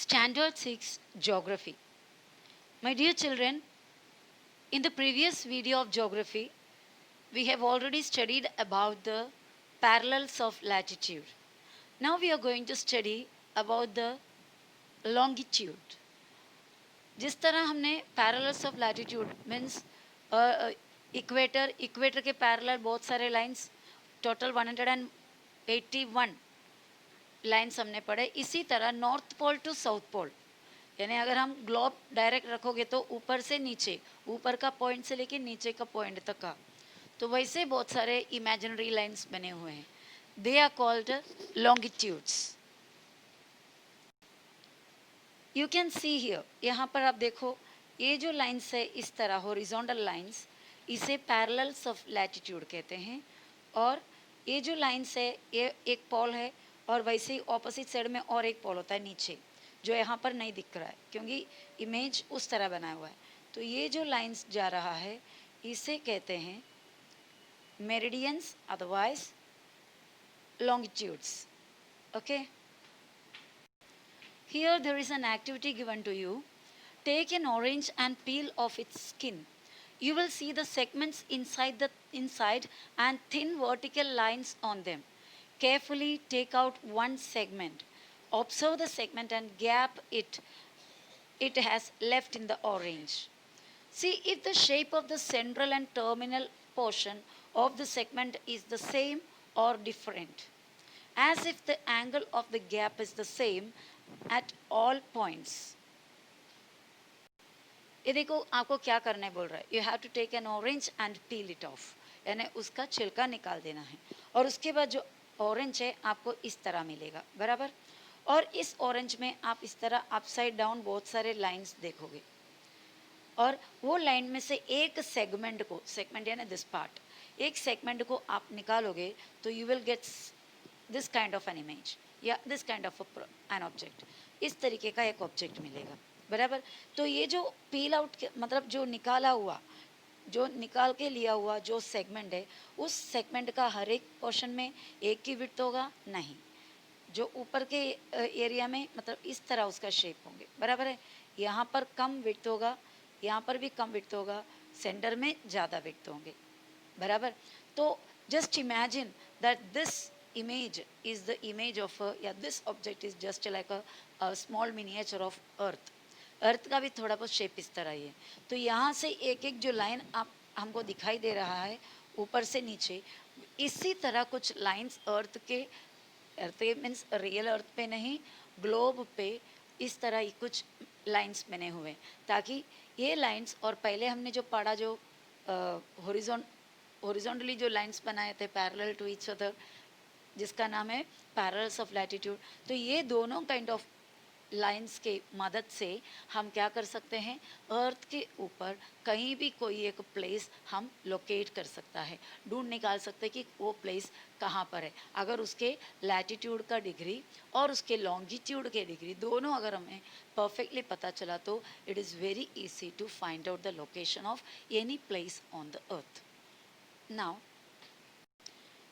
Standard 6 Geography. My dear children, in the previous video of geography, we have already studied about the parallels of latitude. Now we are going to study about the longitude. जिस तरह हमने parallels of latitude means equator के parallel बहुत सारे lines total 181 lines हमने पढ़े. इसी तरह north pole to south pole, यानी अगर हम ग्लोब डायरेक्ट रखोगे तो ऊपर से नीचे, ऊपर का पॉइंट से लेके नीचे का पॉइंट तक का, तो वैसे बहुत सारे इमेजिनरी लाइंस बने हुए हैं. They are called longitudes. You can see here, यहाँ पर आप देखो ये जो लाइंस है इस तरह हॉरिजॉन्टल लाइंस, इसे पैरेलल्स ऑफ लैटिट्यूड कहते हैं. और ये जो लाइंस है ये एक पोल है और वैसे ही ऑपोजिट साइड में और एक पोल होता है नीचे, जो यहाँ पर नहीं दिख रहा है क्योंकि इमेज उस तरह बना हुआ है. तो ये जो लाइंस जा रहा है इसे कहते हैं meridians, otherwise longitudes. Okay, here there is an activity given to you. Take an orange and peel off its skin. You will see the segments inside and thin vertical lines on them. Carefully take out one segment. Observe the segment and gap it has left in the orange. See if the shape of the central and terminal portion of the segment is the same or different, as if the angle of the gap is the same at all points. ये देखो आपको क्या करना है बोल रहा है. You have to take an orange and peel it off, यानी उसका छिलका निकाल देना है. और उसके बाद जो ऑरेंज है आपको इस तरह मिलेगा, बराबर. और इस ऑरेंज में आप इस तरह अपसाइड डाउन बहुत सारे लाइंस देखोगे. और वो लाइन में से एक सेगमेंट को, सेगमेंट यानी दिस पार्ट, एक सेगमेंट को आप निकालोगे तो you will get this kind of an image या this kind of an object. इस तरीके का एक ऑब्जेक्ट मिलेगा, बराबर. तो ये जो पील आउट मतलब जो निकाला हुआ, जो निकाल के लिया हुआ जो सेगमेंट है, उस सेगमेंट का हर एक पोर्शन में एक ही विड्थ होगा नहीं. जो ऊपर के एरिया में मतलब इस तरह उसका शेप होंगे, बराबर है. यहाँ पर कम विड्थ होगा, यहाँ पर भी कम विड्थ होगा, सेंटर में ज़्यादा विड्थ होंगे, बराबर. तो just imagine that this image is the image of this object is just like a small miniature of earth. अर्थ का भी थोड़ा बहुत शेप इस तरह ही है. तो यहाँ से एक एक जो लाइन आप हमको दिखाई दे रहा है ऊपर से नीचे, इसी तरह कुछ लाइंस अर्थ के मीन्स रियल अर्थ पे नहीं, ग्लोब पे इस तरह ही कुछ लाइंस बने हुए, ताकि ये लाइंस, और पहले हमने जो पढ़ा जो हॉरिजॉन्टली जो लाइंस बनाए थे पैरेलल टू ईच अदर, जिसका नाम है पैरेलल्स ऑफ लैटिट्यूड. तो ये दोनों काइंड ऑफ लाइंस के मदद से हम क्या कर सकते हैं, अर्थ के ऊपर कहीं भी कोई एक प्लेस हम लोकेट कर सकता है, ढूंढ निकाल सकते हैं कि वो प्लेस कहाँ पर है. अगर उसके लैटिट्यूड का डिग्री और उसके लॉन्गिट्यूड के डिग्री दोनों अगर हमें परफेक्टली पता चला तो it is very easy to find out the location of any place on the earth. Now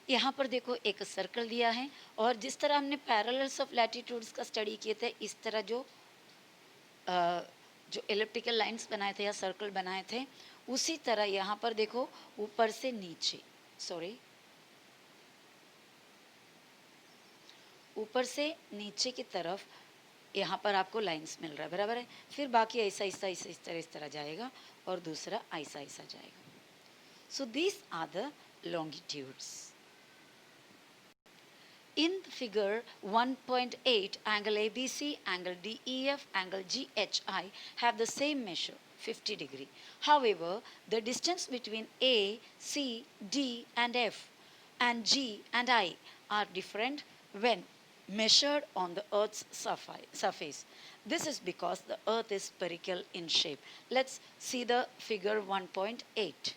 यहाँ पर देखो एक सर्कल दिया है, और जिस तरह हमने पैरेलल्स ऑफ लैटिट्यूड्स का स्टडी किए थे, इस तरह जो एलिप्टिकल लाइंस बनाए थे या सर्कल बनाए थे, उसी तरह यहाँ पर देखो ऊपर से नीचे, ऊपर से नीचे की तरफ यहाँ पर आपको लाइंस मिल रहा है, बराबर है. फिर बाकी ऐसा ऐसा ऐसा इस तरह जाएगा और दूसरा ऐसा ऐसा जाएगा. So this are the longitudes. In figure 1.8, angle ABC, angle DEF, angle GHI have the same measure, 50 degree. However, the distance between A, C, D and F and G and I are different when measured on the Earth's surface. This is because the Earth is spherical in shape. Let's see the figure 1.8.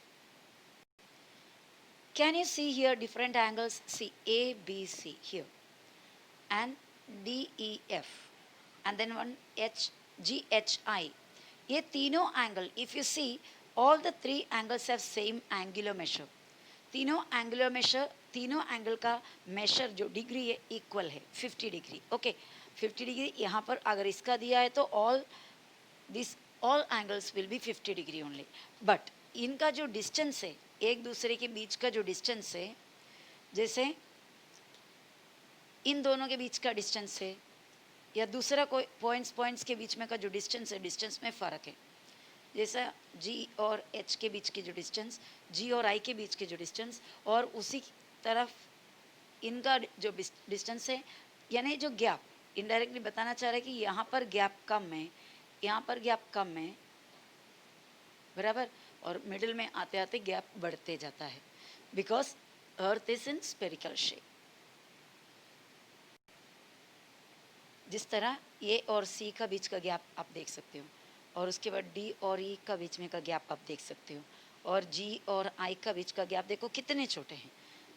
Can you see here different angles? See A, B, C here, and D, E, F, and then one H, G, H, I. ये तीनों angle, if you see, all the three angles have same angular measure. तीनों angular measure, तीनों angle का measure जो degree है equal है 50 degree. Okay, 50 degree यहाँ पर अगर इसका दिया है तो all angles will be 50 degree only, but इनका जो डिस्टेंस है, एक दूसरे के बीच का जो डिस्टेंस है, जैसे इन दोनों के बीच का डिस्टेंस है या दूसरा कोई पॉइंट्स के बीच में का जो डिस्टेंस है, डिस्टेंस में फ़र्क है। जैसा G और H के बीच की जो डिस्टेंस, G और I के बीच की जो डिस्टेंस, और उसी तरफ इनका जो डिस्टेंस है, यानी जो गैप, इनडायरेक्टली बताना चाह रहे हैं कि यहाँ पर गैप कम है, यहाँ पर गैप कम है, बराबर, और मिडिल में आते आते गैप बढ़ते जाता है, because earth is in spherical shape. जिस तरह ए और सी का बीच का गैप आप देख सकते हो, और उसके बाद डी और ई का बीच में का गैप आप देख सकते हो, और जी और आई का बीच का गैप देखो कितने छोटे हैं,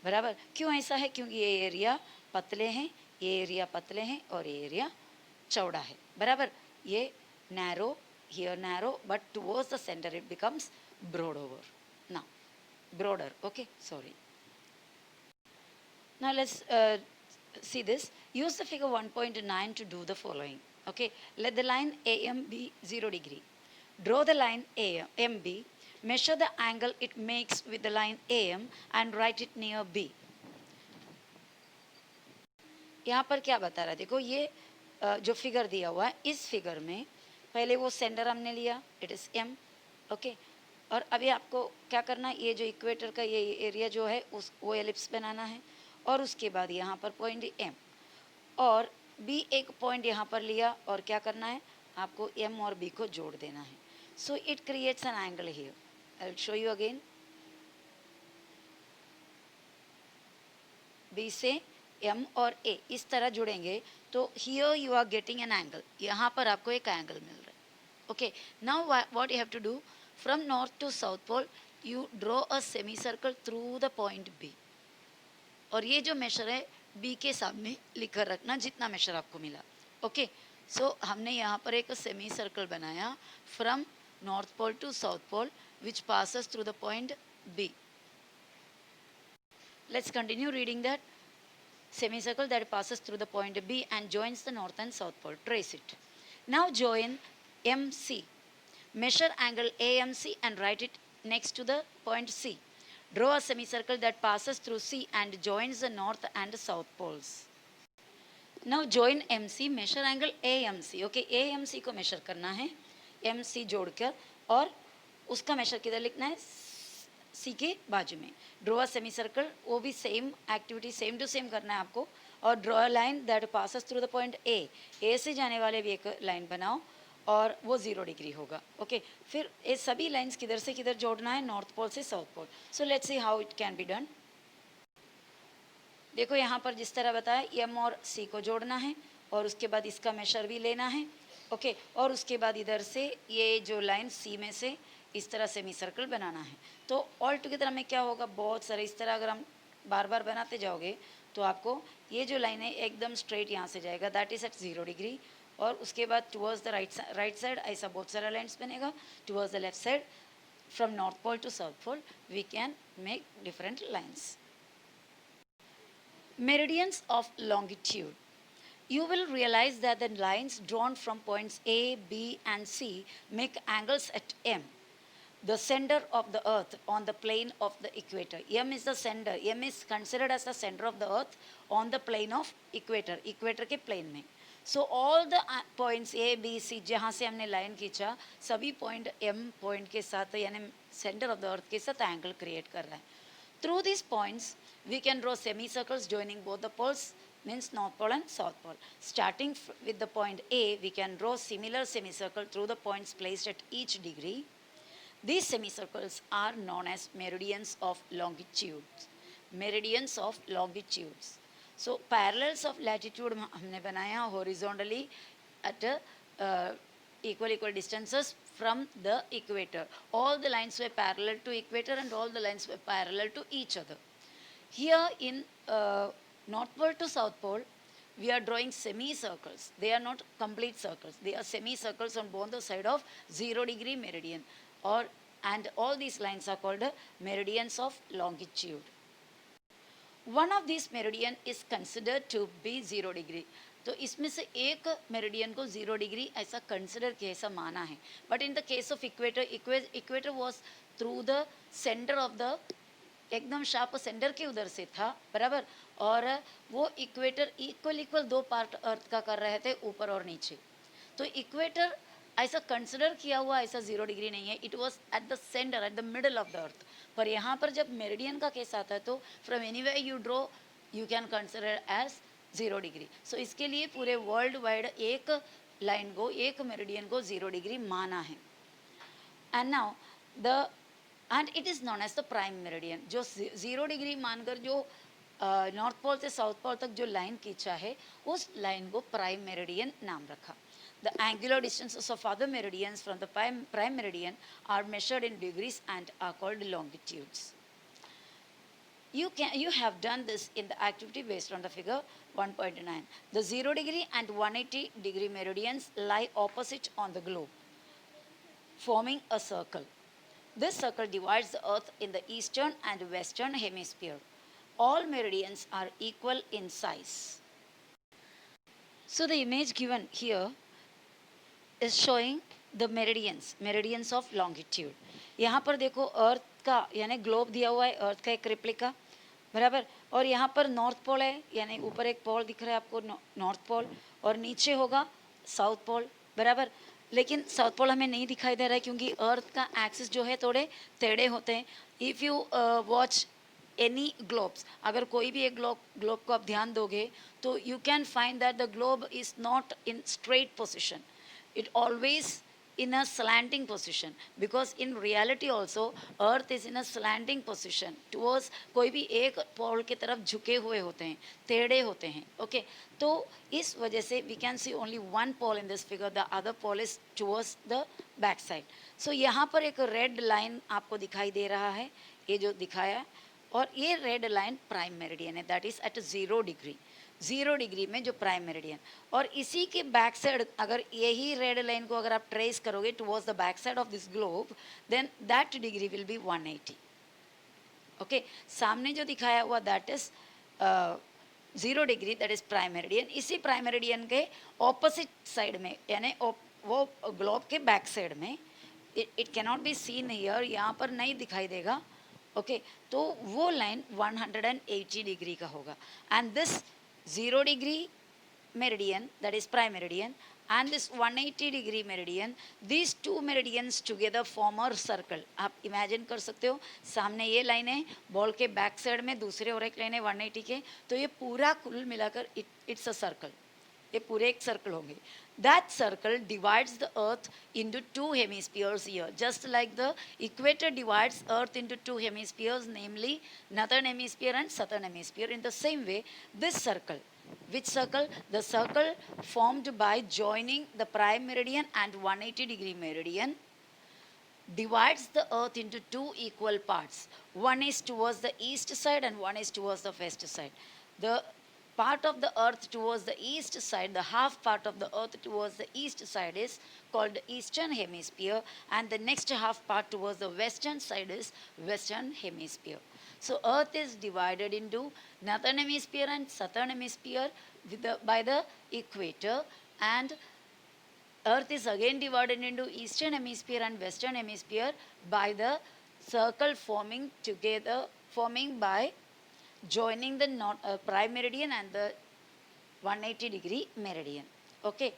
बराबर। क्यों ऐसा है? क्योंकि ये एरिया पतले हैं, ये एरिया पतले हैं, और ये एरिया चौड़ा है, बराबर। ये narrow, here narrow, but towards the center it becomes broad over. Now, broader, okay, sorry. Now let's see this. Use the figure 1.9 to do the following. Okay, let the line AM be 0 degree. Draw the line MB, measure the angle it makes with the line AM and write it near B. यहाँ पर क्या बता रहा है? देखो ये जो figure दिया हुआ है, इस फिगर में पहले वो सेंटर हमने लिया, इट इज़ M, ओके। और अभी आपको क्या करना है, ये जो इक्वेटर का ये एरिया जो है उस वो एलिप्स बनाना है, और उसके बाद यहाँ पर पॉइंट M और B एक पॉइंट यहाँ पर लिया, और क्या करना है आपको, M और B को जोड़ देना है। So it creates an angle here, I will show you again. B से M और A इस तरह जुड़ेंगे तो here you are getting an angle, यहाँ पर आपको एक एंगल मिल रहा है, okay. Now what you have to do, from north to south pole you draw a semicircle through the point B, और ये जो मेशर है B के सामने लिखकर रखना जितना मेशर आपको मिला, ओके। सो हमने यहाँ पर एक सेमी सर्कल बनाया from north pole to south pole which passes through the point B. Let's continue reading that. Semicircle that passes through the point B and joins the north and south pole. Trace it. Now join MC. Measure angle AMC and write it next to the point C. Draw a semicircle that passes through C and joins the north and south poles. Now join MC, measure angle AMC. Okay, AMC को measure करना है, MC जोड़कर, और उसका measure किधर लिखना है, सी के बाजू में। ड्रॉ अ सेमी सर्कल, वो भी same activity same to same करना है आपको, और draw a line that passes through the point A से जाने वाले भी एक लाइन बनाओ, और वो 0 डिग्री होगा, ओके। फिर ये सभी लाइंस किधर से किधर जोड़ना है, नॉर्थ पोल से south pole. So let's see how it can be done. देखो यहाँ पर जिस तरह बताया, एम और सी को जोड़ना है, और उसके बाद इसका मेशर भी लेना है, ओके। और उसके बाद इधर से ये जो लाइन सी में से इस तरह सेमी सर्कल बनाना है। तो ऑल टुगेदर में क्या होगा, बहुत सारे इस तरह अगर हम बार बार बनाते जाओगे तो आपको ये जो लाइन है एकदम स्ट्रेट यहाँ से जाएगा, दैट इज़ एट 0 डिग्री, और उसके बाद टुवर्ड्स द राइट साइड ऐसा बहुत सारा लाइन्स बनेगा, towards the left side from north pole to south pole we can make different lines. Meridians of longitude. You will realize that the lines drawn from points A, B and C make angles at M, the center of the earth on the plane of the equator. M is the center. M is considered as the center of the earth on the plane of equator. Equator के plane में. So all the points A, B, C जहाँ से हमने line खींचा, सभी point M point के साथ यानी center of the earth के साथ angle create कर रहा है. Through these points, we can draw semicircles joining both the poles, means North Pole and South Pole. Starting with the point A, we can draw similar semicircle through the points placed at each degree. These semicircles are known as meridians of longitudes. Meridians of longitudes. So parallels of latitude हमने बनाया horizontally at equal distances from the equator. All the lines were parallel to equator and all the lines were parallel to each other. Here in North Pole to South Pole, we are drawing semicircles. They are not complete circles. They are semicircles on both the side of 0 degree meridian. And all these lines are called meridians of longitude. One of these meridian is considered to be 0 degree. तो इसमें से एक meridian को 0 degree ऐसा consider किया, ऐसा माना है. But in the case of equator was through the centre of the, एकदम शार्प सेंटर के उधर से था, बराबर. और वो इक्वेटर इक्वल दो पार्ट अर्थ का कर रहे थे, ऊपर और नीचे. तो इक्वेटर ऐसा कंसिडर किया हुआ ऐसा 0 डिग्री नहीं है. It was at the centre, at the middle of the earth. पर यहाँ पर जब मेरिडियन का केस आता है तो from anyway you draw you can consider as 0 degree. So इसके लिए पूरे वर्ल्ड वाइड एक लाइन को, एक मेरिडियन को 0 डिग्री माना है. And now the end it is known as the prime meridian. जो 0 डिग्री मानकर जो नॉर्थ पोल से साउथ पोल तक जो लाइन खींचा है, उस लाइन को प्राइम मेरिडियन नाम रखा. The angular distances of other meridians from the prime meridian are measured in degrees and are called longitudes. You have done this in the activity based on the figure 1.9. The 0 degree and 180 degree meridians lie opposite on the globe, forming a circle. This circle divides the earth in the eastern and western hemisphere. All meridians are equal in size. So the image given here is showing the meridians of longitude. यहाँ पर देखो अर्थ का यानी globe दिया हुआ है, अर्थ का एक रिप्लिका, बराबर. और यहाँ पर नॉर्थ पोल है, यानी ऊपर एक पोल दिख रहा है आपको नॉर्थ पोल, और नीचे होगा साउथ पोल, बराबर. लेकिन साउथ पोल हमें नहीं दिखाई दे रहा है क्योंकि अर्थ का एक्सिस जो है थोड़े टेढ़े होते हैं. If you watch any globes, अगर कोई भी एक ग्लोब को आप ध्यान दोगे तो you can find that the globe is not in straight position. It always in a slanting position, because in reality also earth is in a slanting position towards, कोई भी एक पोल की तरफ झुके हुए होते हैं, टेढ़े होते हैं. ओके, तो इस वजह से we can see only one pole in this figure, the other pole is towards the back side. So यहाँ पर एक रेड लाइन आपको दिखाई दे रहा है, ये जो दिखाया, और ये रेड लाइन प्राइम मेरिडियन है, that is at 0 degree. 0 degree में जो प्राइम मेरिडियन, और इसी के बैक साइड अगर यही रेड लाइन को अगर आप ट्रेस करोगे towards the back side of this globe, then that degree will be 180. Okay, सामने जो दिखाया हुआ that is 0 degree, that is prime meridian. इसी प्राइम मेरिडियन के ऑपोजिट साइड में, यानी वो ग्लोब के बैक साइड में, it cannot be seen here, यहाँ पर नहीं दिखाई देगा. ओके, तो वो लाइन 180 डिग्री का होगा. And this 0 degree meridian, that is prime meridian, and this 180 degree meridian, these two meridians together form a circle. आप इमेजिन कर सकते हो, सामने ये लाइन है, बॉल के बैक साइड में दूसरे और एक लाइन है 180 के, तो ये पूरा कुल मिलाकर इट्स अ सर्कल, ये पूरे एक सर्कल होंगे. That circle divides the earth into 2 hemispheres here, just like the equator divides earth into 2 hemispheres, namely northern hemisphere and southern hemisphere. In the same way, this circle, which circle? The circle formed by joining the prime meridian and 180 degree meridian divides the earth into 2 equal parts. One is towards the east side and one is towards the west side. The part of the earth towards the east side, the half part of the earth towards the east side is called the eastern hemisphere, and the next half part towards the western side is western hemisphere. So earth is divided into northern hemisphere and southern hemisphere by the equator, and earth is again divided into eastern hemisphere and western hemisphere by the circle forming by joining the prime meridian and the 180 degree meridian. Okay,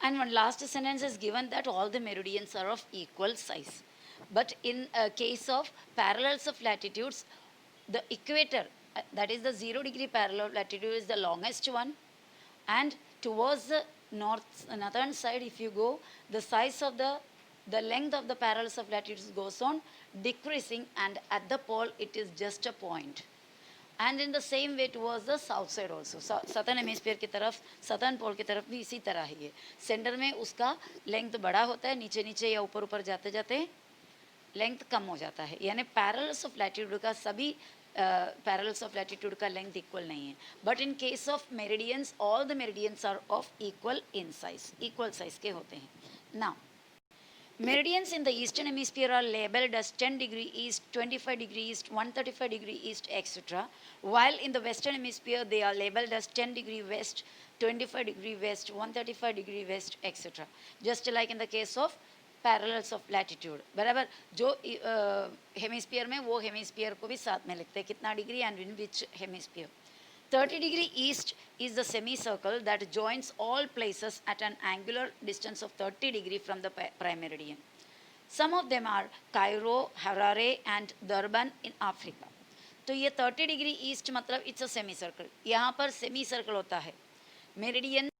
and one last sentence is given that all the meridians are of equal size, but in a case of parallels of latitudes, the equator, that is the 0 degree parallel latitude, is the longest one, and towards the northern side, if you go, the size of the length of the parallels of latitudes goes on decreasing, and at the pole it is just a point. And in the same way towards the south side also, southern hemisphere की तरफ, southern pole की तरफ भी इसी तरह ही है. Centre में उसका लेंथ बड़ा होता है, नीचे नीचे या ऊपर ऊपर जाते जाते लेंथ कम हो जाता है. यानी पैरेलल्स ऑफ लैटिट्यूड का सभी पैरेलल्स ऑफ लैटिट्यूड का लेंथ इक्वल नहीं है. But in case of meridians, all the meridians are of equal in size, equal size के होते हैं. Now Meridians in the eastern hemisphere are labeled as 10 degree east, 25 degree east, 135 degree east, etc. While in the western hemisphere they are labeled as 10 degree west, 25 degree west, 135 degree west, etc. Just like in the case of parallels of latitude बराबर जो hemisphere में वो hemisphere को भी साथ में लिखते हैं कितना degree and in which hemisphere 30 degree east is the semicircle that joins all places at an angular distance of 30 degree from the prime meridian. Some of them are Cairo, Harare and Durban in Africa. तो ये 30 degree east मतलब it's a semi circle यहाँ पर semi circle होता है meridian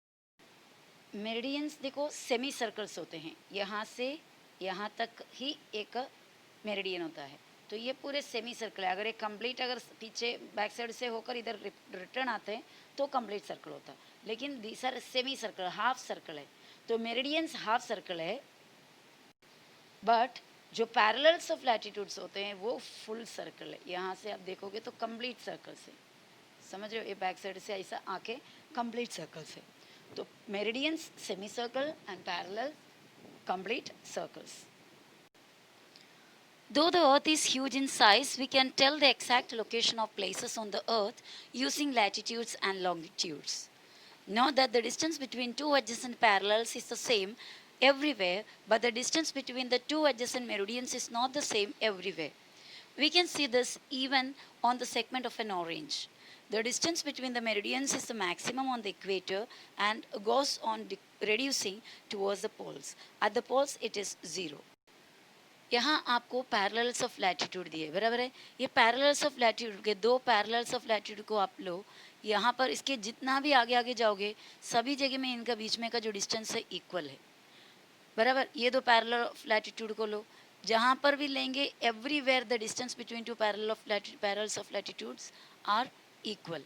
meridians देखो semi circles होते हैं यहाँ से यहाँ तक ही एक मेरिडियन होता है तो ये पूरे सेमी सर्कल है अगर एक कंप्लीट अगर पीछे बैक साइड से होकर इधर रिटर्न आते हैं तो कंप्लीट सर्कल होता लेकिन these are semicircle half circle है तो मेरिडियंस हाफ सर्कल है बट जो पैरेलल्स ऑफ लैटिट्यूड्स होते हैं वो फुल सर्कल है यहाँ से आप देखोगे तो कंप्लीट सर्कल से समझ रहे हो ये बैक साइड से ऐसा आके कंप्लीट सर्कल से तो meridians semi circle and parallel complete circles Though the earth is huge in size, we can tell the exact location of places on the earth using latitudes and longitudes. Note that the distance between two adjacent parallels is the same everywhere, but the distance between the two adjacent meridians is not the same everywhere. We can see this even on the segment of an orange. The distance between the meridians is the maximum on the equator and goes on reducing towards the poles. At the poles, it is 0. यहाँ आपको parallels of latitude दिए बराबर है ये parallels of latitude के दो parallels of latitude को आप लो यहाँ पर इसके जितना भी आगे आगे जाओगे सभी जगह में इनका बीच में का जो डिस्टेंस है इक्वल है बराबर ये दो पैरेलल ऑफ लैटिट्यूड को लो जहाँ पर भी लेंगे everywhere the distance between two parallels of latitudes are equal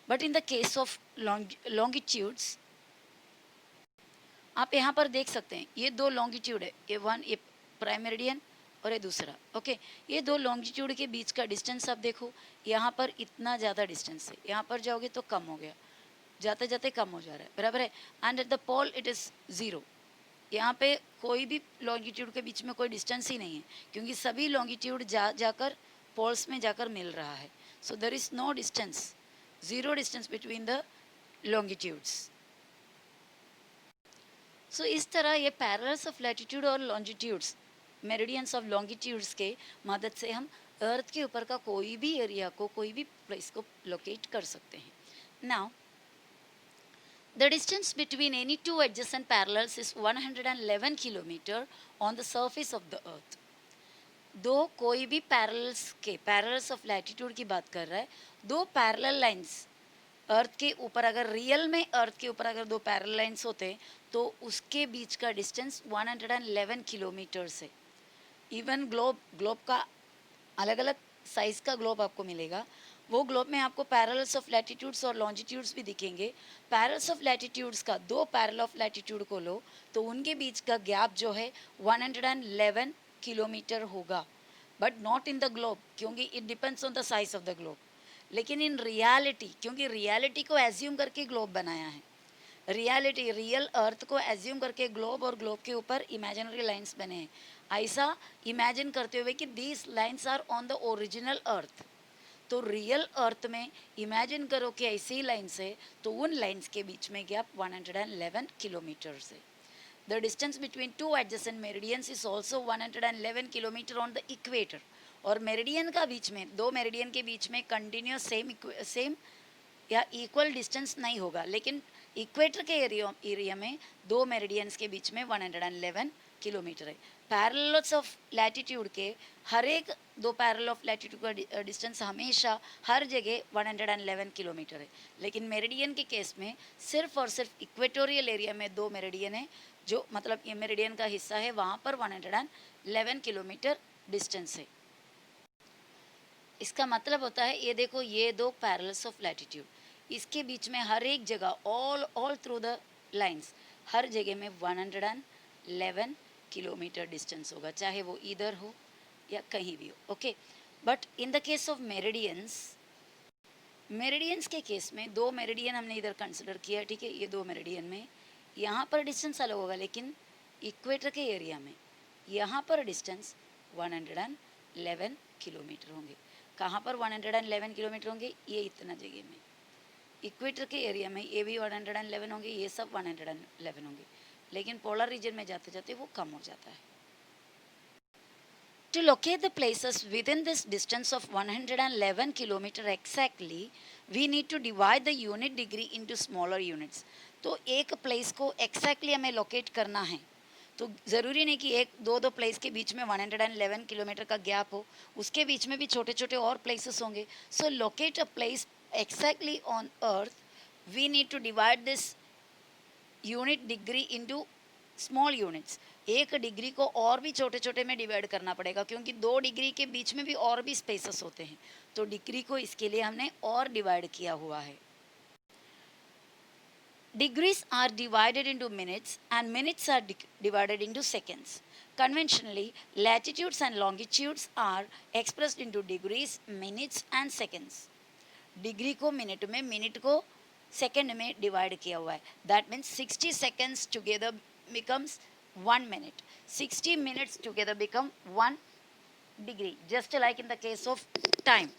but in the case of longitudes आप यहाँ पर देख सकते हैं ये दो लॉन्गिट्यूड है ये वन ये प्राइम मेरिडियन और ये दूसरा ओके ये दो लॉन्गिट्यूड के बीच का डिस्टेंस आप देखो यहाँ पर इतना ज़्यादा डिस्टेंस है यहाँ पर जाओगे तो कम हो गया जाते जाते कम हो जा रहा है बराबर है and at the pole it is 0 यहाँ पे कोई भी लॉन्गिट्यूड के बीच में कोई डिस्टेंस ही नहीं है क्योंकि सभी लॉन्गिट्यूड जाकर पोल्स में जाकर मिल रहा है so there is no distance 0 distance between the longitudes so इस तरह ये पैरेलल्स ऑफ लैटिट्यूड और लॉन्जिट्यूड्स मेरिडियंस ऑफ लॉन्गिट्यूड्स के मदद से हम अर्थ के ऊपर का कोई भी एरिया को कोई भी प्लेस को लोकेट कर सकते हैं now the distance between any two adjacent parallels is 111 kilometre on the surface of the earth दो कोई भी पैरेलल्स ऑफ लैटिट्यूड की बात कर रहा है दो पैरेलल लाइंस अर्थ के ऊपर अगर रियल में अर्थ के ऊपर अगर दो पैरेलल लाइंस होते तो उसके बीच का डिस्टेंस 111 किलोमीटर से इवन ग्लोब का अलग अलग साइज़ का ग्लोब आपको मिलेगा वो ग्लोब में आपको पैरेलल्स ऑफ लैटिट्यूड्स और लॉन्जिट्यूड्स भी दिखेंगे पैरेलल्स ऑफ लैटिट्यूड्स का दो पैरेलल ऑफ लैटिट्यूड को लो तो उनके बीच का गैप जो है 111 किलोमीटर होगा but not in the globe क्योंकि it depends on the size of the globe लेकिन इन रियलिटी क्योंकि रियलिटी को एज्यूम करके ग्लोब बनाया है रियलिटी रियल अर्थ को एज्यूम करके ग्लोब और ग्लोब के ऊपर इमेजिनरी लाइंस बने हैं ऐसा इमेजिन करते हुए कि these lines are on the original earth तो रियल अर्थ में इमेजिन करो कि ऐसी लाइंस है तो उन लाइंस के बीच में गैप 111 किलोमीटर है the distance between two adjacent meridians is also 111 kilometre on the equator और मेरिडियन का बीच में दो मेरिडियन के बीच में कंटिन्यूस सेम या इक्वल डिस्टेंस नहीं होगा लेकिन इक्वेटर के एरिया में दो मेरिडियंस के बीच में 111 किलोमीटर है पैरेलल्स ऑफ लैटिट्यूड के हर एक दो पैरेलल ऑफ लैटिट्यूड का डिस्टेंस हमेशा हर जगह 111 किलोमीटर है लेकिन मेरिडियन के केस में सिर्फ और सिर्फ इक्वेटोरियल एरिया में दो मेरिडियन है जो मतलब ये मेरिडियन का हिस्सा है वहाँ पर 111 किलोमीटर डिस्टेंस है इसका मतलब होता है ये देखो ये दो पैरेलल्स ऑफ लैटिट्यूड इसके बीच में हर एक जगह ऑल थ्रू द लाइंस हर जगह में 111 किलोमीटर डिस्टेंस होगा चाहे वो इधर हो या कहीं भी हो okay but in the case of meridians के केस में दो मेरिडियन हमने इधर कंसिडर किया ठीक है ये दो मेरिडियन में यहाँ पर डिस्टेंस अलग होगा लेकिन इक्वेटर के एरिया में यहाँ पर डिस्टेंस 111 किलोमीटर होंगे। कहाँ पर 111 किलोमीटर होंगे? ये इतना जगह में, इक्वेटर के एरिया में ये भी 111 होंगे, ये सब 111 होंगे, लेकिन पोलर रीजन में जाते जाते वो कम हो जाता है। To locate the places within this distance of 111 kilometer exactly, we need to divide the unit degree into smaller units. तो एक प्लेस को एक्जैक्टली हमें लोकेट करना है, तो ज़रूरी नहीं कि एक दो प्लेस के बीच में 111 किलोमीटर का गैप हो, उसके बीच में भी छोटे छोटे और प्लेसेस होंगे. So locate a place exactly on earth, we need to divide this unit degree into small units. एक डिग्री को और भी छोटे छोटे में डिवाइड करना पड़ेगा, क्योंकि 2 डिग्री के बीच में भी और भी स्पेसेस होते हैं, तो डिग्री को इसके लिए हमने और डिवाइड किया हुआ है. Degrees are divided into minutes and minutes are divided into seconds. Conventionally, latitudes and longitudes are expressed into degrees, minutes and seconds. Degree को मिनट में, मिनट को सेकंड में डिवाइड किया हुआ है. That means 60 seconds together becomes 1 minute. 60 minutes together become 1 degree. Just like in the case of time.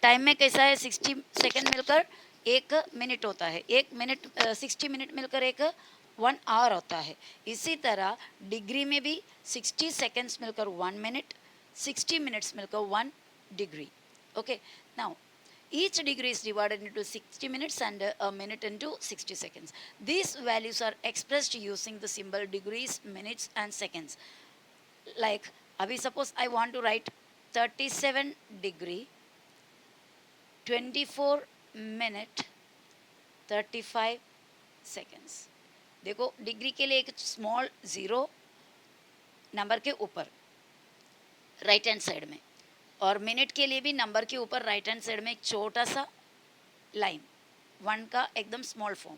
Time में कैसा है? 60 सेकेंड मिलकर 1 मिनट होता है, 1 मिनट 60 मिनट मिलकर 1 आवर होता है. इसी तरह डिग्री में भी 60 सेकेंड्स मिलकर 1 मिनट, 60 मिनट्स मिलकर 1 degree. Okay, now each degree is divided into 60 minutes and a minute into 60 seconds. These values are expressed using the symbol degrees, minutes and seconds. Like, abhi suppose I want to write 37 degree, 24 minute, 35 seconds. देखो degree के लिए एक small zero number के ऊपर right hand side में, और minute के लिए भी नंबर के ऊपर राइट हैंड साइड में एक छोटा सा लाइन 1 का एकदम स्मॉल फॉर्म,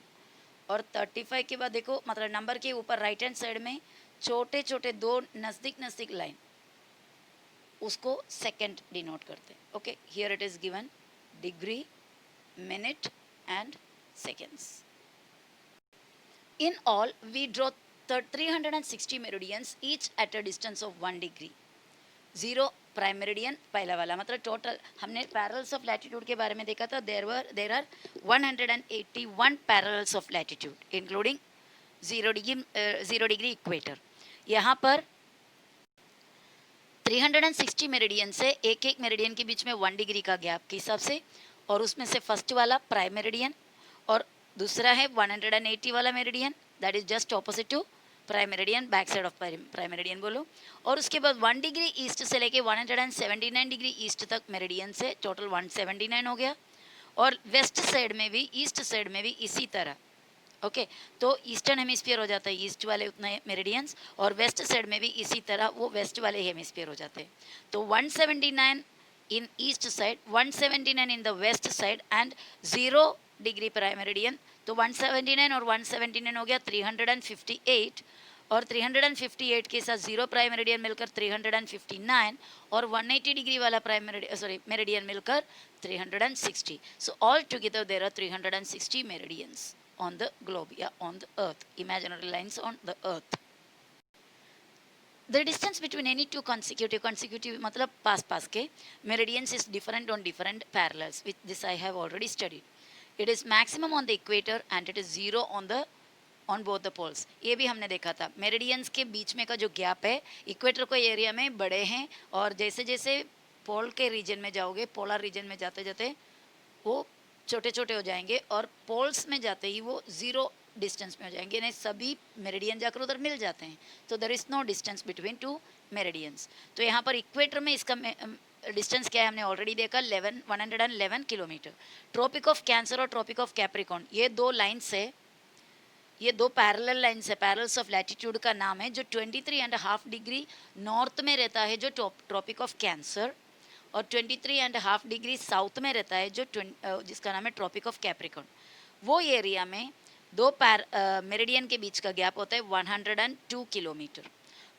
और 35 के बाद देखो मतलब नंबर के ऊपर राइट हैंड साइड में छोटे छोटे 2 नज़दीक नज़दीक लाइन, उसको सेकंड डिनोट करते हैं. Okay, here it is given degree, minute and seconds. In all we draw 360 meridians each at a distance of 1 degree. 0 prime meridian पहला वाला, मतलब टोटल हमने पैरेलल्स ऑफ लैटिट्यूड के बारे में देखा था. There are 181 parallels of latitude including 0 degree equator. यहाँ पर 360 मेरिडियन से एक मेरिडियन के बीच में 1 डिग्री का गैप के हिसाब से, और उसमें से फर्स्ट वाला प्राइम मेरिडियन और दूसरा है 180 वाला meridian, that is just opposite to prime meridian, back side of prime meridian बोलो. और उसके बाद 1 डिग्री ईस्ट से लेके 179 डिग्री ईस्ट तक मेरिडियन से टोटल 179 हो गया. और वेस्ट साइड में भी, ईस्ट साइड में भी इसी तरह. ओके, तो ईस्टर्न हेमिस्फीयर हो जाता है ईस्ट वाले उतने मेरिडियंस, और वेस्ट साइड में भी इसी तरह वो वेस्ट वाले हेमिस्फीयर हो जाते हैं. तो 179 in east side, 179 in the west side and 0 degree prime meridian. तो 179 और 179 हो गया 358, और 358 के साथ 0 प्राइम मेरिडियन मिलकर 359, और 180 डिग्री वाला प्राइम मेरिडियन मिलकर 360. So all together there are 360 meridians on the globe, yeah, on the earth, imaginary lines on the earth. The distance between any two consecutive मतलब पास के meridians is different on different parallels, which this I have already studied. It is maximum on the equator and it is 0 on both the poles. ये भी हमने देखा था. Meridians के बीच में का जो गैप है इक्वेटर को एरिया में बड़े हैं, और जैसे जैसे पोल के रीजन में जाओगे, पोलर रीजन में जाते जाते वो छोटे छोटे हो जाएंगे, और पोल्स में जाते ही वो 0 डिस्टेंस में हो जाएंगे, यानी सभी मेरिडियन जाकर उधर मिल जाते हैं. तो there is no distance between 2 meridians. तो यहाँ पर इक्वेटर में इसका डिस्टेंस क्या है हमने ऑलरेडी देखा, 111 किलोमीटर. ट्रॉपिक ऑफ कैंसर और ट्रॉपिक ऑफ कैप्रिकॉर्न, ये 2 लाइन्स है, ये 2 पैरेलल लाइन्स है, पैरेलल्स ऑफ लैटिट्यूड का नाम है, जो 23.5 डिग्री नॉर्थ में रहता है जो ट्रॉपिक ऑफ कैंसर, और 23.5 डिग्री साउथ में रहता है जो जिसका नाम है ट्रॉपिक ऑफ कैप्रिकॉर्न. वो एरिया में 2 मेरिडियन के बीच का गैप होता है 102 किलोमीटर.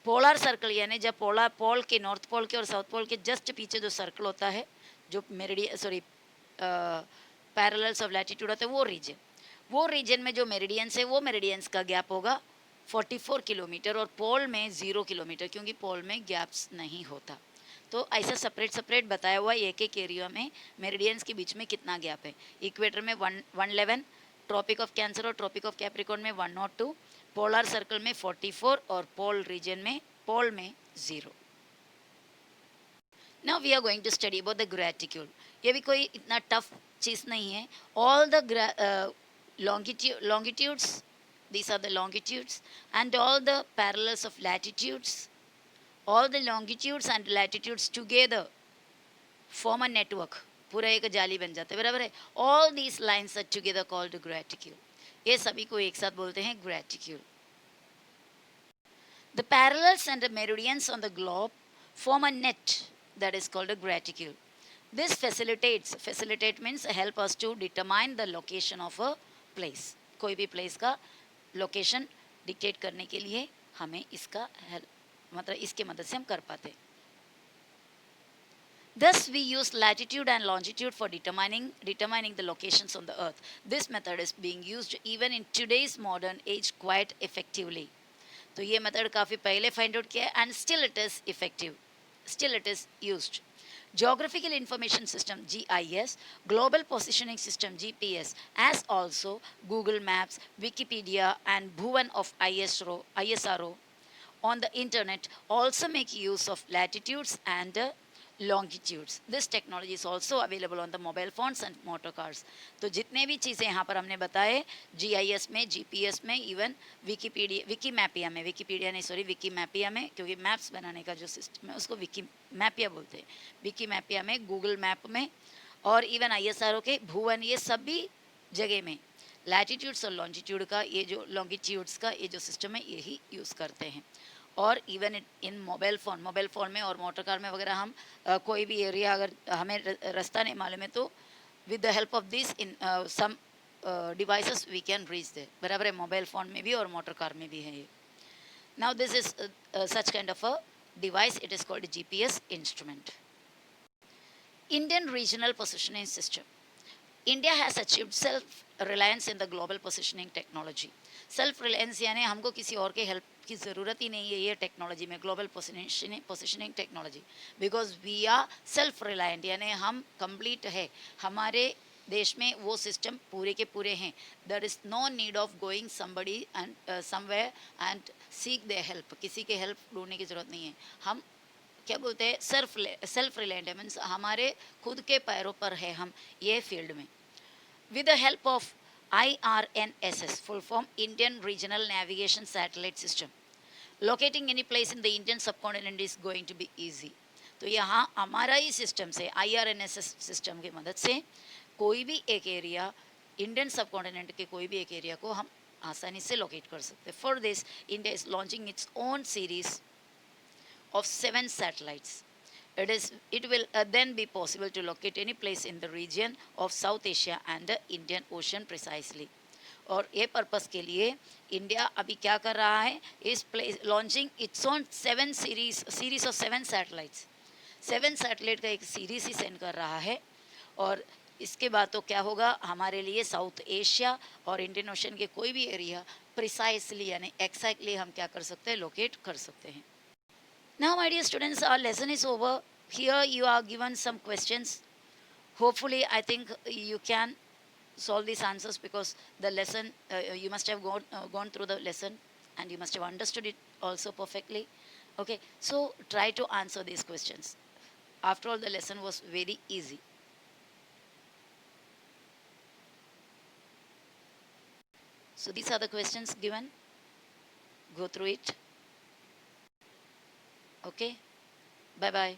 पोलर सर्कल यानी जब पोलर पोल के, नॉर्थ पोल के और साउथ पोल के जस्ट पीछे जो सर्कल होता है, जो पैरेलल्स ऑफ लैटिट्यूड होता है, वो रीजन में जो मेरिडियंस है वो मेरिडियंस का गैप होगा 44 किलोमीटर और पोल में 0 किलोमीटर, क्योंकि पोल में गैप्स नहीं होता। तो ऐसा सेपरेट सेपरेट बताया हुआ एक एक एरिया में मेरिडियंस के बीच में कितना गैप है। इक्वेटर में 111, ट्रॉपिक ऑफ कैंसर और ट्रॉपिक ऑफ कैप्रिकॉर्न में 102, पोलर सर्कल में 44 और पोल रीजन में पोल में 0। Now we are going to study about the gratitude. ये भी कोई इतना टफ चीज़ नहीं है। All the longitudes, these are the longitudes, and all the parallels of latitudes, all the longitudes and latitudes together form a network, पूरा एक जाली बन जाता है, बराबर है। all these lines are together called gratitude। ये सभी को एक साथ बोलते हैं gratitude। the parallels and the meridians on the globe form a net that is called a gratitude। this facilitate means help us to determine the location of a place। कोई भी place का location dictate करने के लिए हमें इसका help, मतलब इसके मदद से हम कर पाते। Thus we use latitude and longitude for determining the locations on the earth। this method is being used even in today's modern age quite effectively। तो ये मेथड काफ़ी पहले फाइंड आउट किया है and still it is effective, still it is used. Geographical Information System GIS, Global Positioning System GPS, as also Google Maps, Wikipedia and Bhuvan of ISRO on the internet also make use of latitudes and longitudes। this technology is also available on the mobile phones and motor cars। तो जितने भी चीज़ें यहाँ पर हमने बताए GIS में, GPS में, इवन विकीमैपिया में, विकीमैपिया में, क्योंकि मैप्स बनाने का जो सिस्टम है उसको विकीमैपिया बोलते हैं, विकीमैपिया में, गूगल मैप में और इवन ISRO के भुवन, ये सभी जगह में लैटिट्यूड्स और लॉन्जिट्यूड का ये जो लॉन्गिट्यूड्स का ये जो सिस्टम है यही यूज़ करते हैं। और इवन इन मोबाइल फ़ोन में और मोटर कार में वगैरह हम कोई भी एरिया अगर हमें रास्ता नहीं मालूम है तो with the help of this in some devices we can reach there, बराबर है। मोबाइल फ़ोन में भी और मोटर कार में भी है ये। Now this is such kind of a device, it is called GPS instrument. Indian regional positioning system. India has achieved self reliance in the global positioning technology. Self reliance यानी हमको किसी और के help की ज़रूरत ही नहीं है ये टेक्नोलॉजी में, global positioning technology, because we are self reliant, यानी हम कंप्लीट है, हमारे देश में वो सिस्टम पूरे के पूरे हैं। There is no need of going somebody and somewhere and seek their help, किसी के हेल्प ढूंढने की ज़रूरत नहीं है। हम क्या बोलते हैं, सेल्फ रिलायंट है, मीन्स हमारे खुद के पैरों पर है हम ये फील्ड में। With the help of IRNSS, full form Indian Regional Navigation Satellite System, locating any place in the Indian subcontinent is going to be easy। तो यहाँ हमारा ही सिस्टम से IRNSS सिस्टम की मदद से कोई भी एक एरिया, इंडियन सबकॉन्टिनेंट के कोई भी एक एरिया को हम आसानी से लोकेट कर सकते हैं। For this India is launching its own series of 7 satellites। It will then be possible to locate any place in the region of South Asia and the Indian Ocean precisely। और ये purpose के लिए India अभी क्या कर रहा है, इस place launching it's on 7 series of 7 satellites, 7 satellite का एक सीरीज ही सेंड कर रहा है। और इसके बाद तो क्या होगा, हमारे लिए साउथ एशिया और इंडियन ओशन के कोई भी एरिया प्रिसाइसली यानी एक्जैक्टली हम क्या कर सकते हैं, लोकेट कर सकते हैं। Now my dear students, our lesson is over। Here you are given some questions। Hopefully I think you can solve these answers because the lesson you must have gone through the lesson and you must have understood it also perfectly। Okay, so try to answer these questions। After all, the lesson was very easy। So these are the questions given, go through it। Okay, bye bye।